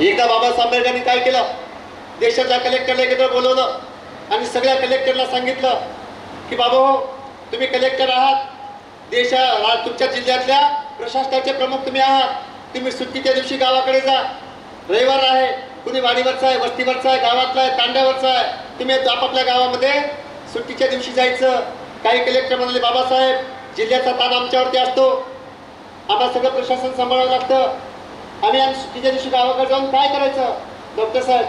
एकदा बाबासाहेब आंबेडकरांनी काय केलं, देशाच्या कलेक्टरला एकत्र बोलवलं आणि सगळ्या कलेक्टरला सांगितलं की बाबा हो, तुम्ही कलेक्टर आहात, तुमच्या जिल्ह्यातल्या प्रशासनाचे प्रमुख तुम्ही आहात, तुम्ही सुट्टीच्या दिवशी गावाकडे जा. रविवार आहे, कुणी वाडीवरचा आहे, वस्तीवरचा आहे, गावातला आहे, तांड्यावरचा आहे, तुम्ही आपापल्या गावामध्ये सुट्टीच्या दिवशी जायचं. काही कलेक्टर म्हणाले बाबासाहेब, जिल्ह्याचा ताण आमच्यावरती असतो, आम्हाला सगळं प्रशासन सांभाळावं लागतं, आम्ही सुट्टीच्या दिवशी गावाकडे जाऊन काय करायचं. डॉक्टर साहेब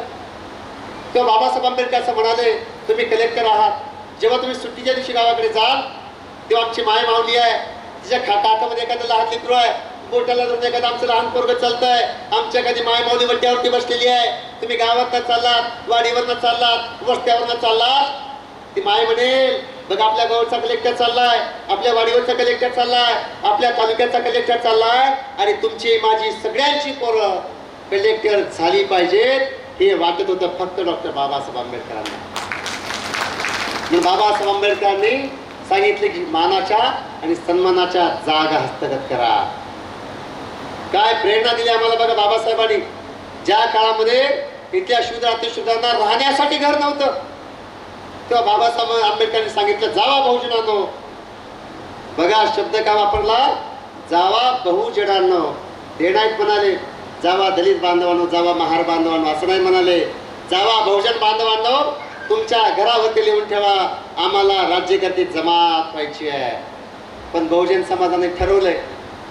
तेव्हा बाबासाहेब आंबेडकर असं म्हणाले, तुम्ही कलेक्टर आहात, जेव्हा तुम्ही सुट्टीच्या दिवशी गावाकडे जाल तेव्हा आमची माय माऊली आहे, तिच्या हातामध्ये एखादं लहान लेकरू आहे, बोटाला धरून एखादं आमचं लहान पोरगं चालतंय, आमच्या एखादी माय माऊली वट्यावरती बसलेली आहे, तुम्ही गावातनं चाललात, वाडीवरनं चाललात, वस्त्यावरनं चाललात, ती माय म्हणेल बघा आपल्या गावचा कलेक्टर चाललाय, आपल्या वाडीवरचा कलेक्टर चाललाय, आपल्या तालुक्याचा कलेक्टर चाललाय आणि तुमची माझी सगळ्यांची पोरं कलेक्टर झाली पाहिजेत. हे वाटत होतं फक्त डॉक्टर बाबासाहेब आंबेडकरांना. बाबासाहेब आंबेडकरांनी सांगितले की मानाच्या आणि सन्मानाच्या जागा हस्तगत करा. काय प्रेरणा दिली आम्हाला बघा बाबासाहेबांनी. ज्या काळामध्ये इथल्या शूद्रांना राहण्यासाठी घर नव्हतं, तेव्हा बाबासाहेब आंबेडकरांनी सांगितलं जावा बहुजनांनो. बघा शब्द काय वापरला, जावा बहुजनांनो. ते नाहीत म्हणाले जावा दलित बांधवांनो, जावा महार बांधवांनो, असं नाही म्हणाले, जावा बहुजन बांधवांनो, तुमच्या घरावरती लिहून ठेवा आम्हाला राज्यकर्ते जमात व्हायची आहे. पण बहुजन समाजाने ठरवलंय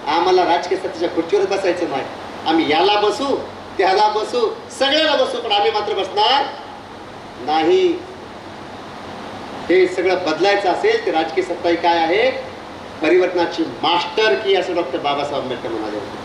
आम्हाला राजकीय सत्तेच्या खुर्चीवर बसायचं नाही, आम्ही याला बसू त्याला बसू सगळ्याला बसू, पण आम्ही मात्र बसणार नाही. हे सगळं बदलायचं असेल तर राजकीय सत्ता काय आहे, परिवर्तनाची मास्टर की, असं डॉक्टर बाबासाहेब आंबेडकर म्हणाले होते.